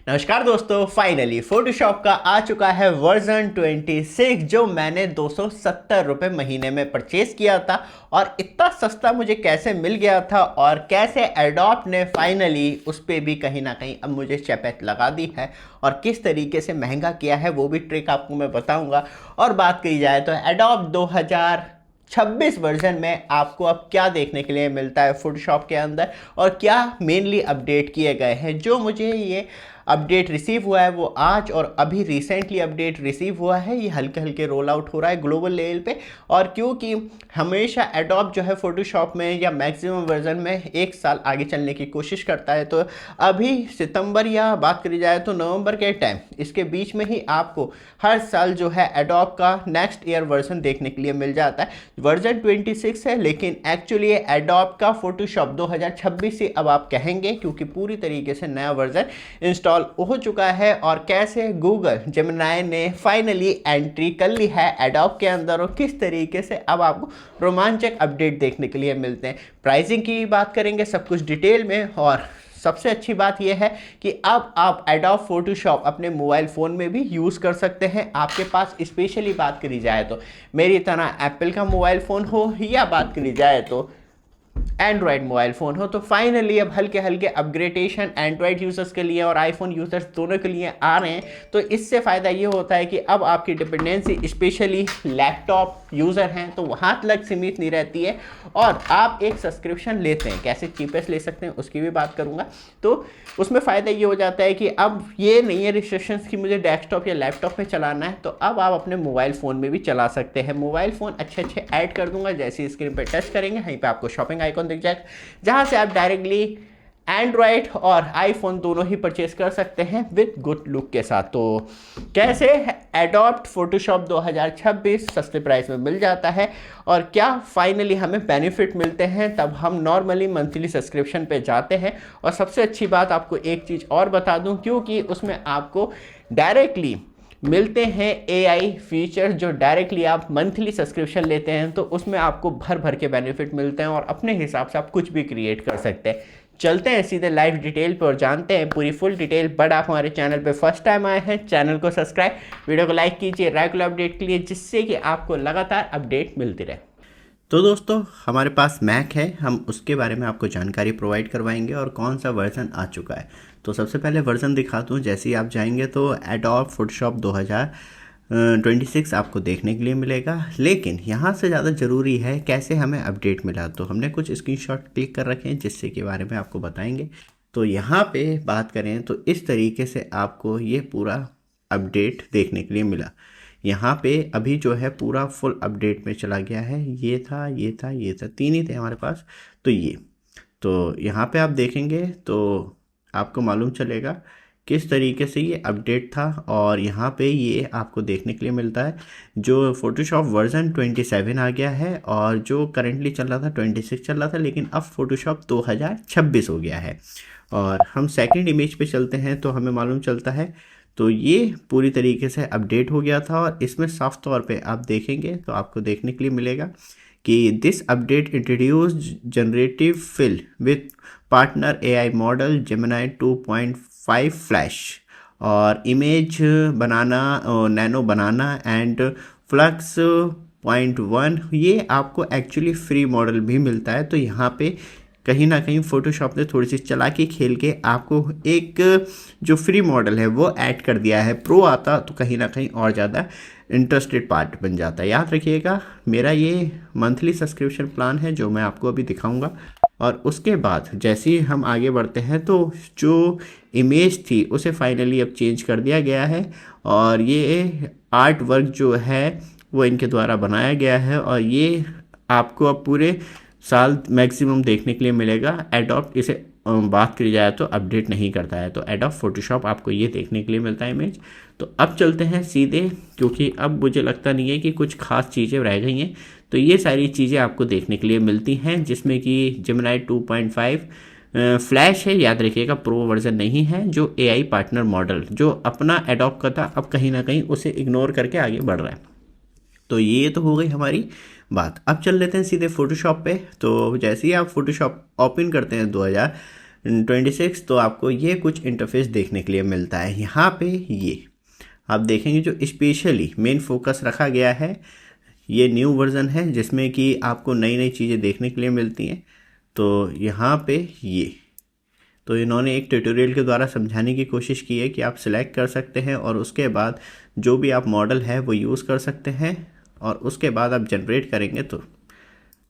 नमस्कार दोस्तों, finally Photoshop का आ चुका है वर्जन 26 जो मैंने 270 रुपये महीने में परचेज किया था। और इतना सस्ता मुझे कैसे मिल गया था और कैसे एडोब ने फाइनली उस पर भी कहीं ना कहीं अब मुझे चपेट लगा दी है और किस तरीके से महंगा किया है वो भी ट्रिक आपको मैं बताऊंगा। और बात की जाए तो एडोब 2026 वर्जन में आपको अब क्या देखने के लिए मिलता है फोटोशॉप के अंदर और क्या मेनली अपडेट किए गए हैं। जो मुझे ये अपडेट रिसीव हुआ है वो आज और अभी रिसेंटली अपडेट रिसीव हुआ है, ये हल्के हल्के रोल आउट हो रहा है ग्लोबल लेवल पे। और क्योंकि हमेशा एडोब जो है फोटोशॉप में या मैक्सिमम वर्जन में एक साल आगे चलने की कोशिश करता है, तो अभी सितंबर या बात करी जाए तो नवंबर के टाइम इसके बीच में ही आपको हर साल जो है एडोब का नेक्स्ट ईयर वर्जन देखने के लिए मिल जाता है। वर्जन 26 है लेकिन एक्चुअली एडोब का फोटोशॉप 2026 से अब आप कहेंगे, क्योंकि पूरी तरीके से नया वर्जन इंस्टॉल हो चुका है। और कैसे गूगल जेमिनी ने फाइनली एंट्री कर ली है एडोब के अंदर और किस तरीके से अब आपको रोमांचक अपडेट देखने के लिए मिलते हैं। प्राइसिंग की बात करेंगे सब कुछ डिटेल में। और सबसे अच्छी बात यह है कि अब आप एडोब फोटोशॉप अपने मोबाइल फ़ोन में भी यूज़ कर सकते हैं। आपके पास स्पेशली बात करी जाए तो मेरी तरह एप्पल का मोबाइल फ़ोन हो या बात करी जाए तो एंड्रॉयड मोबाइल फ़ोन हो, तो फाइनली अब हल्के हल्के अपग्रेडेशन एंड्रॉयड यूज़र्स के लिए और आईफोन यूज़र्स दोनों के लिए आ रहे हैं। तो इससे फ़ायदा ये होता है कि अब आपकी डिपेंडेंसी स्पेशली लैपटॉप यूज़र हैं तो वहाँ तक सीमित नहीं रहती है और आप एक सब्सक्रिप्शन लेते हैं, कैसे चीपेस्ट ले सकते हैं उसकी भी बात करूँगा। तो उसमें फ़ायदा ये हो जाता है कि अब ये नहीं है रिस्ट्रिक्शंस कि मुझे डेस्कटॉप या लैपटॉप में चलाना है, तो अब आप अपने मोबाइल फ़ोन में भी चला सकते हैं। मोबाइल फ़ोन अच्छे अच्छे ऐड कर दूंगा, जैसे स्क्रीन पर टच करेंगे वहीं पे आपको शॉपिंग आइकॉन दिख जाएगा जहां से आप डायरेक्टली एंड्रॉयड और आईफोन दोनों ही परचेज कर सकते हैं विद गुड लुक के साथ। तो कैसे एडोब फोटोशॉप 2026 सस्ते प्राइस में मिल जाता है और क्या फाइनली हमें बेनिफिट मिलते हैं, तब हम नॉर्मली मंथली सब्सक्रिप्शन पे जाते हैं। और सबसे अच्छी बात आपको एक चीज़ और बता दूं, क्योंकि उसमें आपको डायरेक्टली मिलते हैं एआई फीचर जो डायरेक्टली आप मंथली सब्सक्रिप्शन लेते हैं तो उसमें आपको भर भर के बेनिफिट मिलते हैं और अपने हिसाब से आप कुछ भी क्रिएट कर सकते हैं। चलते हैं सीधे लाइव डिटेल पर और जानते हैं पूरी फुल डिटेल। बट आप हमारे चैनल पे फर्स्ट टाइम आए हैं, चैनल को सब्सक्राइब, वीडियो को लाइक कीजिए रेगुलर अपडेट के लिए, जिससे कि आपको लगातार अपडेट मिलती रहे। तो दोस्तों हमारे पास मैक है, हम उसके बारे में आपको जानकारी प्रोवाइड करवाएंगे और कौन सा वर्जन आ चुका है। तो सबसे पहले वर्जन दिखाता हूँ। जैसे ही आप जाएंगे तो एडोब फोटोशॉप 2026 आपको देखने के लिए मिलेगा। लेकिन यहाँ से ज़्यादा ज़रूरी है कैसे हमें अपडेट मिला, तो हमने कुछ स्क्रीनशॉट क्लिक कर रखे हैं जिससे के बारे में आपको बताएंगे। तो यहाँ पे बात करें तो इस तरीके से आपको ये पूरा अपडेट देखने के लिए मिला। यहाँ पे अभी जो है पूरा फुल अपडेट में चला गया है। ये था, ये था, ये था, तीन ही थे हमारे पास। तो ये तो यहाँ पे आप देखेंगे तो आपको मालूम चलेगा किस तरीके से ये अपडेट था। और यहाँ पे ये आपको देखने के लिए मिलता है जो फोटोशॉप वर्जन 27 आ गया है और जो करंटली चल रहा था 26 चल रहा था, लेकिन अब फोटोशॉप 2026 हो गया है। और हम सेकंड इमेज पे चलते हैं तो हमें मालूम चलता है तो ये पूरी तरीके से अपडेट हो गया था। और इसमें साफ तौर पे आप देखेंगे तो आपको देखने के लिए मिलेगा कि this update introduce generative fill with partner AI model Gemini 2.5 flash और image banana, Nano Banana and Flux 0.1। ये आपको एक्चुअली फ्री मॉडल भी मिलता है। तो यहाँ पे कहीं ना कहीं फोटोशॉप ने थोड़ी सी चालाकी खेल के आपको एक जो फ्री मॉडल है वो ऐड कर दिया है। प्रो आता तो कहीं ना कहीं और ज़्यादा इंटरेस्टेड पार्ट बन जाता है। याद रखिएगा मेरा ये मंथली सब्सक्रिप्शन प्लान है जो मैं आपको अभी दिखाऊंगा। और उसके बाद जैसे ही हम आगे बढ़ते हैं तो जो इमेज थी उसे फाइनली अब चेंज कर दिया गया है और ये आर्ट वर्क जो है वो इनके द्वारा बनाया गया है और ये आपको अब पूरे साल मैक्सिमम देखने के लिए मिलेगा। एडोब इसे बात करी जाए तो अपडेट नहीं करता है, तो एडोब फोटोशॉप आपको ये देखने के लिए मिलता है इमेज। तो अब चलते हैं सीधे, क्योंकि अब मुझे लगता नहीं है कि कुछ खास चीज़ें रह गई हैं। तो ये सारी चीज़ें आपको देखने के लिए मिलती हैं जिसमें कि जेमिनी 2.5 फ्लैश है, याद रखिएगा प्रो वर्जन नहीं है, जो एआई पार्टनर मॉडल जो अपना एडोब का था अब कहीं ना कहीं उसे इग्नोर करके आगे बढ़ रहा है। तो ये तो हो गई हमारी बात। अब चल लेते हैं सीधे फोटोशॉप पे। तो जैसे ही आप फोटोशॉप ओपन करते हैं 26 तो आपको ये कुछ इंटरफेस देखने के लिए मिलता है। यहाँ पे ये आप देखेंगे जो स्पेशली मेन फोकस रखा गया है, ये न्यू वर्ज़न है जिसमें कि आपको नई नई चीज़ें देखने के लिए मिलती हैं। तो यहाँ पे ये तो इन्होंने एक ट्यूटोरियल के द्वारा समझाने की कोशिश की है कि आप सिलेक्ट कर सकते हैं और उसके बाद जो भी आप मॉडल है वो यूज़ कर सकते हैं और उसके बाद आप जनरेट करेंगे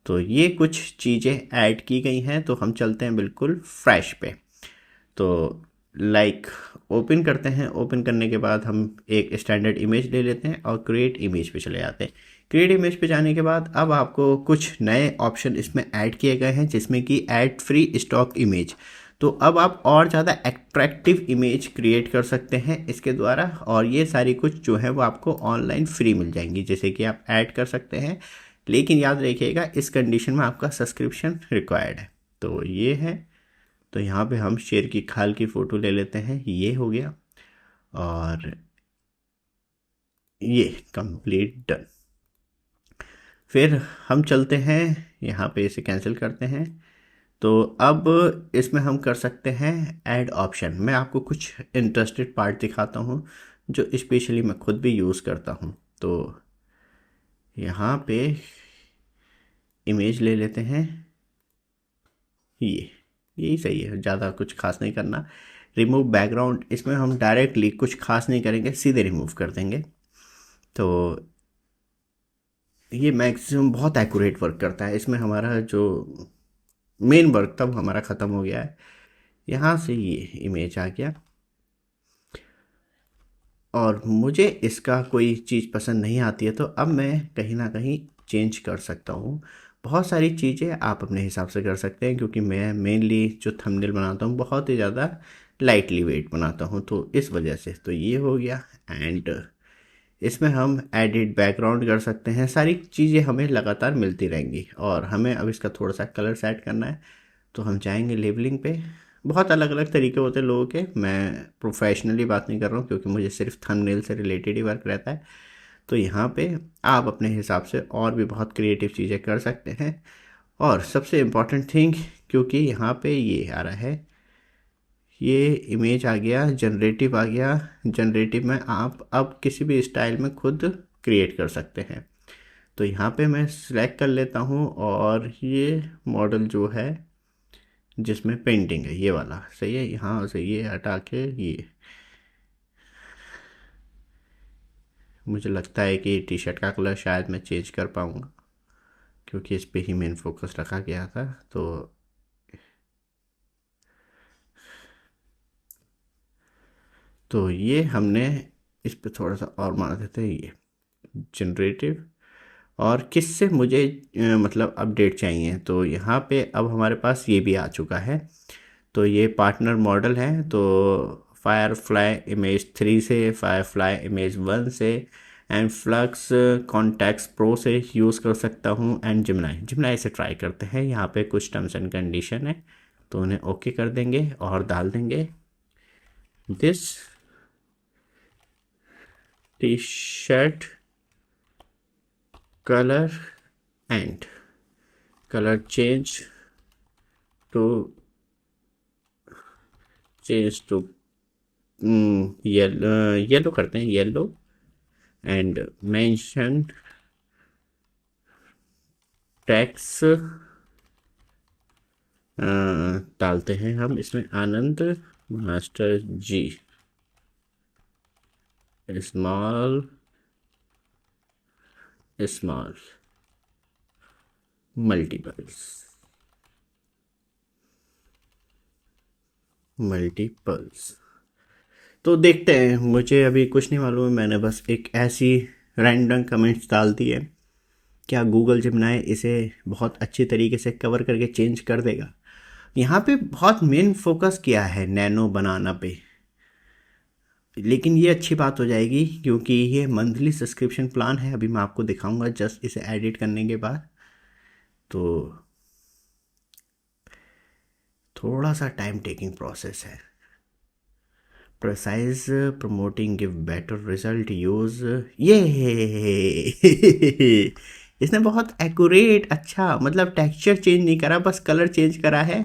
तो ये कुछ चीज़ें ऐड की गई हैं। तो हम चलते हैं बिल्कुल फ्रेश पे। तो लाइक ओपन करते हैं। ओपन करने के बाद हम एक स्टैंडर्ड इमेज ले लेते हैं और क्रिएट इमेज पे चले जाते हैं। क्रिएट इमेज पे जाने के बाद अब आपको कुछ नए ऑप्शन इसमें ऐड किए गए हैं जिसमें कि ऐड फ्री स्टॉक इमेज। तो अब आप और ज़्यादा अट्रैक्टिव इमेज क्रिएट कर सकते हैं इसके द्वारा और ये सारी कुछ जो है वो आपको ऑनलाइन फ्री मिल जाएंगी, जैसे कि आप ऐड कर सकते हैं। लेकिन याद रखिएगा इस कंडीशन में आपका सब्सक्रिप्शन रिक्वायर्ड है। तो ये है। तो यहाँ पे हम शेर की खाल की फ़ोटो ले लेते हैं, ये हो गया और ये कंप्लीट डन। फिर हम चलते हैं यहाँ पे, इसे कैंसिल करते हैं। तो अब इसमें हम कर सकते हैं ऐड ऑप्शन। मैं आपको कुछ इंटरेस्टेड पार्ट दिखाता हूँ जो स्पेशली मैं खुद भी यूज़ करता हूँ। तो यहाँ पे इमेज ले लेते हैं, यही सही है, ज़्यादा कुछ खास नहीं करना। रिमूव बैकग्राउंड, इसमें हम डायरेक्टली कुछ खास नहीं करेंगे, सीधे रिमूव कर देंगे। तो ये मैक्सिमम बहुत एक्यूरेट वर्क करता है। इसमें हमारा जो मेन वर्क तब हमारा ख़त्म हो गया है। यहाँ से ये इमेज आ गया और मुझे इसका कोई चीज़ पसंद नहीं आती है तो अब मैं कहीं ना कहीं चेंज कर सकता हूँ। बहुत सारी चीज़ें आप अपने हिसाब से कर सकते हैं क्योंकि मैं मेनली जो थंबनेल बनाता हूँ बहुत ही ज़्यादा लाइटली वेट बनाता हूँ, तो इस वजह से तो ये हो गया। एंड इसमें हम एडिट बैकग्राउंड कर सकते हैं। सारी चीज़ें हमें लगातार मिलती रहेंगी और हमें अब इसका थोड़ा सा कलर सेट करना है तो हम जाएंगे लेबलिंग पे। बहुत अलग अलग तरीके होते हैं लोगों के, मैं प्रोफेशनली बात नहीं कर रहा हूँ क्योंकि मुझे सिर्फ थंबनेल से रिलेटेड ही वर्क रहता है। तो यहाँ पे आप अपने हिसाब से और भी बहुत क्रिएटिव चीज़ें कर सकते हैं। और सबसे इम्पॉर्टेंट थिंग, क्योंकि यहाँ पे ये आ रहा है, ये इमेज आ गया, जनरेटिव आ गया। जनरेटिव में आप अब किसी भी स्टाइल में खुद क्रिएट कर सकते हैं। तो यहाँ पे मैं सिलेक्ट कर लेता हूँ और ये मॉडल जो है जिसमें पेंटिंग है ये वाला सही है। यहाँ से ये हटा के ये, मुझे लगता है कि टी शर्ट का कलर शायद मैं चेंज कर पाऊँगा क्योंकि इस पे ही मेन फोकस रखा गया था। तो ये हमने इस पे थोड़ा सा और मार देते हैं, ये जनरेटिव। और किससे मुझे मतलब अपडेट चाहिए, तो यहाँ पे अब हमारे पास ये भी आ चुका है। तो ये पार्टनर मॉडल है, तो फायरफ्लाई इमेज 3 से, फायरफ्लाई इमेज 1 से एंड फ्लक्स कॉन्टैक्ट्स प्रो से यूज़ कर सकता हूँ एंड जिमनाई से ट्राई करते हैं। यहाँ पे कुछ टर्म्स एंड कंडीशन है तो उन्हें ओके कर देंगे और डाल देंगे this T shirt colour and colour change to yellow करते हैं, येलो एंड मेंशन टैक्स डालते हैं हम इसमें, आनंद मास्टर जी स्मॉल मल्टीपल्स। तो देखते हैं, मुझे अभी कुछ नहीं मालूम है, मैंने बस एक ऐसी रैंडम कमेंट्स डाल दिए। क्या गूगल जिमनाई इसे बहुत अच्छी तरीके से कवर करके चेंज कर देगा? यहाँ पे बहुत मेन फोकस किया है नैनो बनाना पे, लेकिन ये अच्छी बात हो जाएगी क्योंकि ये मंथली सब्सक्रिप्शन प्लान है। अभी मैं आपको दिखाऊंगा जस्ट इसे एडिट करने के बाद। तो थोड़ा सा टाइम टेकिंग प्रोसेस है। Precise promoting give better result use, ये इसने बहुत एक्यूरेट, अच्छा मतलब टेक्सचर चेंज नहीं करा, बस कलर चेंज करा है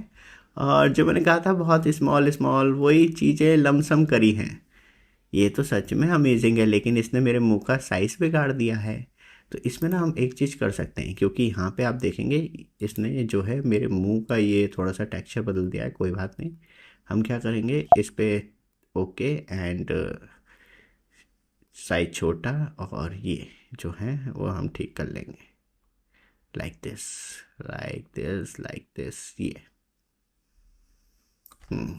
और जो मैंने कहा था बहुत स्मॉल स्मॉल वही चीज़ें लमसम करी हैं। ये तो सच में अमेजिंग है, लेकिन इसने मेरे मुंह का साइज़ बिगाड़ दिया है। तो इसमें ना हम एक चीज़ कर सकते हैं, क्योंकि यहाँ पे आप देखेंगे इसने जो है मेरे मुंह का ये थोड़ा सा टेक्सचर बदल दिया है। कोई बात नहीं, हम क्या करेंगे इस पे ओके एंड साइज छोटा, और ये जो है वो हम ठीक कर लेंगे like this, like this, like this. Hmm,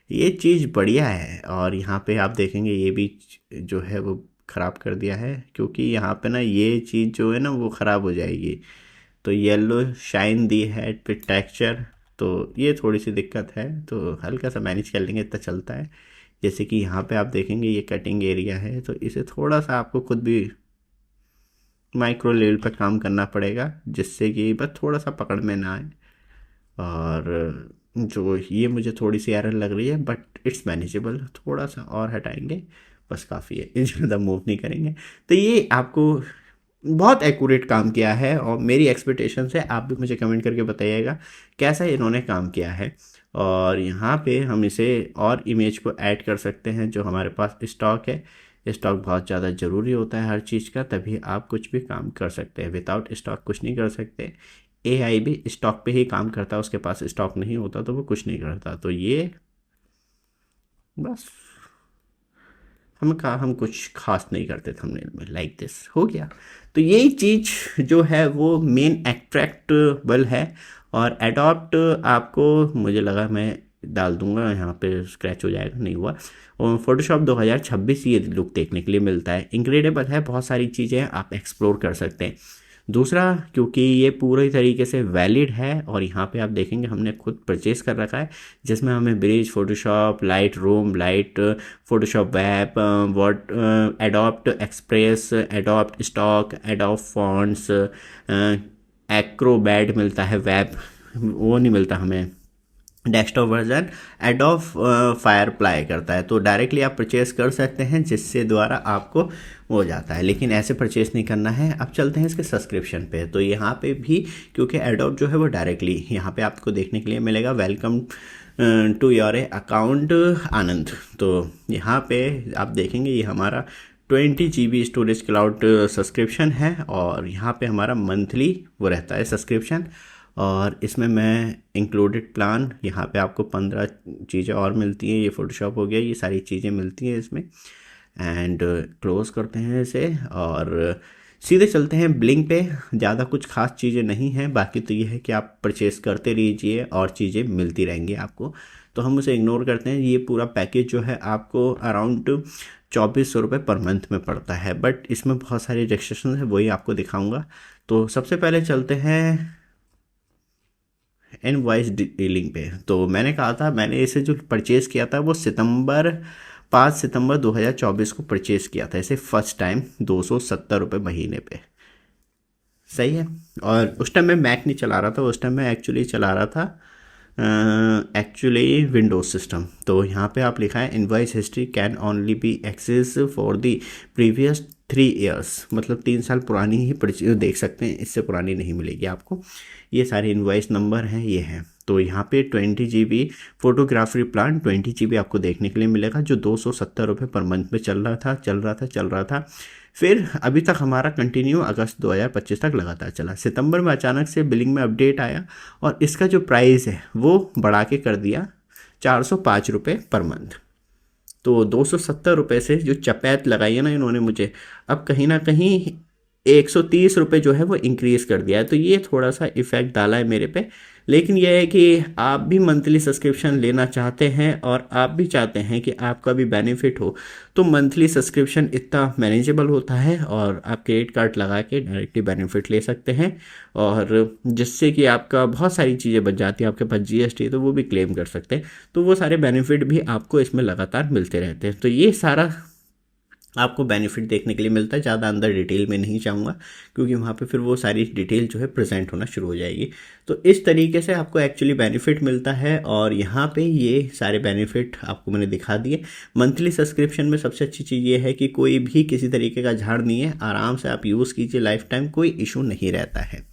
ये चीज़ बढ़िया है। और यहाँ पे आप देखेंगे ये भी जो है वो ख़राब कर दिया है, क्योंकि यहाँ पे ना ये चीज़ जो है ना वो ख़राब हो जाएगी। तो येलो शाइन दी है पे टेक्सचर, तो ये थोड़ी सी दिक्कत है, तो हल्का सा मैनेज कर लेंगे, इतना चलता है। जैसे कि यहाँ पे आप देखेंगे ये कटिंग एरिया है, तो इसे थोड़ा सा आपको खुद भी माइक्रो लेवल पर काम करना पड़ेगा, जिससे कि बस थोड़ा सा पकड़ में ना आए। और जो ये मुझे थोड़ी सी एरर लग रही है, बट इट्स मैनेजेबल। थोड़ा सा और हटाएंगे बस, काफ़ी है, इस ज़्यादा मूव नहीं करेंगे। तो ये आपको बहुत एक्यूरेट काम किया है, और मेरी एक्सपेक्टेशन से आप भी मुझे कमेंट करके बताइएगा कैसा इन्होंने काम किया है। और यहाँ पे हम इसे और इमेज को ऐड कर सकते हैं जो हमारे पास स्टॉक है। स्टॉक बहुत ज़्यादा ज़रूरी होता है हर चीज़ का, तभी आप कुछ भी काम कर सकते हैं। विदाउट स्टॉक कुछ नहीं कर सकते। एआई भी स्टॉक पे ही काम करता है, उसके पास स्टॉक नहीं होता तो वो कुछ नहीं करता। तो ये बस हम कुछ खास नहीं करते थंबनेल में, लाइक दिस हो गया। तो यही चीज़ जो है वो मेन एट्रैक्टेबल है। और एडॉप्ट आपको मुझे लगा मैं डाल दूंगा, यहाँ पे स्क्रैच हो जाएगा, नहीं हुआ। और फोटोशॉप 2026 ये लुक देखने के लिए मिलता है। इनक्रेडिबल है, बहुत सारी चीज़ें आप एक्सप्लोर कर सकते हैं। दूसरा, क्योंकि ये पूरी तरीके से वैलिड है, और यहाँ पे आप देखेंगे हमने खुद परचेज़ कर रखा है, जिसमें हमें bridge, Photoshop, light room, light, Photoshop web, word, adopt express, adopt stock, adopt fonts, Acrobat मिलता है। वेब वो नहीं मिलता हमें, डेस्कटॉप वर्जन एडोब फायरफ्लाई करता है। तो डायरेक्टली आप परचेज़ कर सकते हैं, जिससे द्वारा आपको हो जाता है, लेकिन ऐसे परचेज़ नहीं करना है। अब चलते हैं इसके सब्सक्रिप्शन पे। तो यहाँ पे भी क्योंकि एडोब जो है वो डायरेक्टली यहाँ पे आपको देखने के लिए मिलेगा, वेलकम टू योर अकाउंट आनंद। तो यहाँ पे आप देखेंगे ये हमारा 20 GB स्टोरेज क्लाउड सब्सक्रिप्शन है, और यहाँ पे हमारा मंथली वो रहता है सब्सक्रिप्शन। और इसमें मैं इंक्लूडेड प्लान, यहाँ पे आपको 15 चीज़ें और मिलती हैं। ये फ़ोटोशॉप हो गया, ये सारी चीज़ें मिलती हैं इसमें। एंड क्लोज़ करते हैं इसे और सीधे चलते हैं ब्लिंक पे। ज़्यादा कुछ खास चीज़ें नहीं हैं, बाकी तो ये है कि आप परचेज़ करते रहिए और चीज़ें मिलती रहेंगी आपको। तो हम उसे इग्नोर करते हैं। ये पूरा पैकेज जो है आपको अराउंड 2400 रुपये पर मंथ में पड़ता है, बट इसमें बहुत सारी रिस्ट्रिक्शन है, वही आपको दिखाऊंगा। तो सबसे पहले चलते हैं इनवॉइस डीलिंग पे। तो मैंने कहा था, मैंने इसे जो परचेज़ किया था वो 5 सितंबर 2024 को परचेज़ किया था इसे फर्स्ट टाइम 270 रुपये महीने पे। सही है। और उस टाइम मैं मैक नहीं चला रहा था, उस टाइम मैं एक्चुअली चला रहा था विंडोज सिस्टम। तो यहाँ पे आप लिखा है invoice history can only be access for the previous 3 years, मतलब 3 साल पुरानी ही देख सकते हैं, इससे पुरानी नहीं मिलेगी आपको। ये सारे इनवॉइस नंबर हैं, ये हैं। तो यहाँ पे 20 GB फोटोग्राफी प्लान 20 GB आपको देखने के लिए मिलेगा, जो 270 रुपये पर मंथ में चल रहा था। फिर अभी तक हमारा कंटिन्यू अगस्त 2025 तक लगातार चला। सितंबर में अचानक से बिलिंग में अपडेट आया, और इसका जो प्राइस है वो बढ़ा के कर दिया 405 रुपये पर मंथ। तो 270 रुपये से जो चपैत लगाई है ना इन्होंने मुझे, अब कहीं ना कहीं 130 रुपये जो है वो इंक्रीज़ कर दिया है। तो ये थोड़ा सा इफ़ेक्ट डाला है मेरे पे। लेकिन यह है कि आप भी मंथली सब्सक्रिप्शन लेना चाहते हैं और आप भी चाहते हैं कि आपका भी बेनिफिट हो, तो मंथली सब्सक्रिप्शन इतना मैनेजेबल होता है, और आप क्रेडिट कार्ड लगा के डायरेक्टली बेनिफिट ले सकते हैं, और जिससे कि आपका बहुत सारी चीज़ें बच जाती हैं। आपके पास GST तो वो भी क्लेम कर सकते हैं। तो वो सारे बेनिफिट भी आपको इसमें लगातार मिलते रहते हैं। तो ये सारा आपको बेनिफिट देखने के लिए मिलता है। ज़्यादा अंदर डिटेल में नहीं जाऊँगा, क्योंकि वहाँ पे फिर वो सारी डिटेल जो है प्रेजेंट होना शुरू हो जाएगी। तो इस तरीके से आपको एक्चुअली बेनिफिट मिलता है, और यहाँ पे ये सारे बेनिफिट आपको मैंने दिखा दिए। मंथली सब्सक्रिप्शन में सबसे अच्छी चीज़ ये है कि कोई भी किसी तरीके का झाड़ नहीं है, आराम से आप यूज़ कीजिए, लाइफ टाइम कोई इशू नहीं रहता है।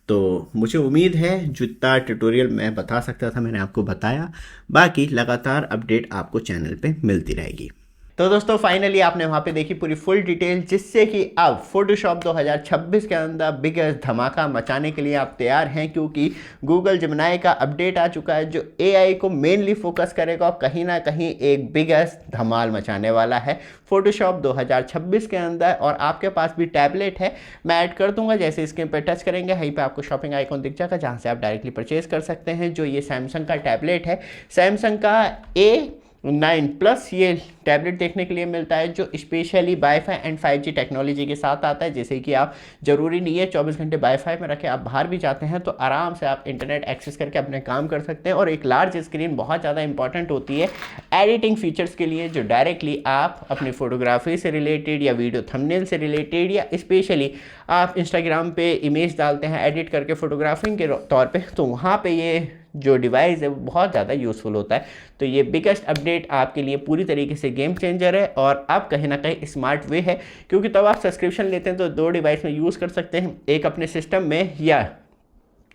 तो मुझे उम्मीद है जितना ट्यूटोरियल मैं बता सकता था मैंने आपको बताया। बाकी लगातार अपडेट आपको चैनल पे मिलती रहेगी। तो दोस्तों फाइनली आपने वहाँ पे देखी पूरी फुल डिटेल, जिससे कि अब फोटोशॉप 2026 के अंदर बिगेस्ट धमाका मचाने के लिए आप तैयार हैं, क्योंकि गूगल जेमिनी का अपडेट आ चुका है जो एआई को मेनली फोकस करेगा और कहीं ना कहीं एक बिगेस्ट धमाल मचाने वाला है फोटोशॉप 2026 के अंदर। और आपके पास भी टैबलेट है, मैं ऐड कर दूंगा, जैसे स्क्रीन पर टच करेंगे वहीं पे आपको शॉपिंग आइकॉन दिख जाएगा जहाँ से आप डायरेक्टली परचेज कर सकते हैं। जो ये सैमसंग का टैबलेट है, सैमसंग का A9 प्लस ये टैबलेट देखने के लिए मिलता है, जो specially wifi and 5G technology के साथ आता है। जैसे कि आप ज़रूरी नहीं है 24 घंटे वाईफाई में रखें, आप बाहर भी जाते हैं तो आराम से आप इंटरनेट एक्सेस करके अपने काम कर सकते हैं। और एक लार्ज स्क्रीन बहुत ज़्यादा इंपॉर्टेंट होती है एडिटिंग फीचर्स के लिए, जो डायरेक्टली आप अपनी फोटोग्राफी से रिलेटेड या वीडियो थंबनेल से रिलेटेड या स्पेशली आप इंस्टाग्राम पे इमेज डालते हैं एडिट करके फोटोग्राफिंग के तौर पे, तो वहाँ पे ये जो डिवाइस है वो बहुत ज़्यादा यूज़फुल होता है। तो ये बिगेस्ट अपडेट आपके लिए पूरी तरीके से गेम चेंजर है और अब कहीं ना कहीं स्मार्ट वे है, क्योंकि तब आप सब्सक्रिप्शन लेते हैं तो 2 डिवाइस में यूज़ कर सकते हैं, एक अपने सिस्टम में या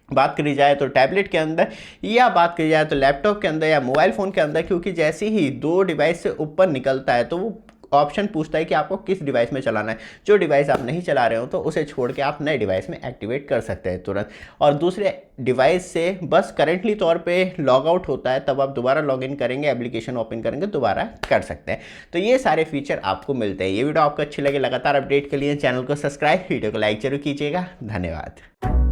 बात करी जाए तो टैबलेट के अंदर, या बात करी जाए तो लैपटॉप के अंदर या मोबाइल फ़ोन के अंदर। क्योंकि जैसे ही 2 डिवाइस से ऊपर निकलता है तो वो ऑप्शन पूछता है कि आपको किस डिवाइस में चलाना है। जो डिवाइस आप नहीं चला रहे हो तो उसे छोड़ के आप नए डिवाइस में एक्टिवेट कर सकते हैं तुरंत, और दूसरे डिवाइस से बस करेंटली तौर पे लॉग आउट होता है, तब आप दोबारा लॉग इन करेंगे, एप्लीकेशन ओपन करेंगे, दोबारा कर सकते हैं। तो ये सारे फीचर आपको मिलते हैं। ये वीडियो आपको अच्छी लगे, लगातार अपडेट के लिए चैनल को सब्सक्राइब, वीडियो को लाइक जरूर कीजिएगा। धन्यवाद।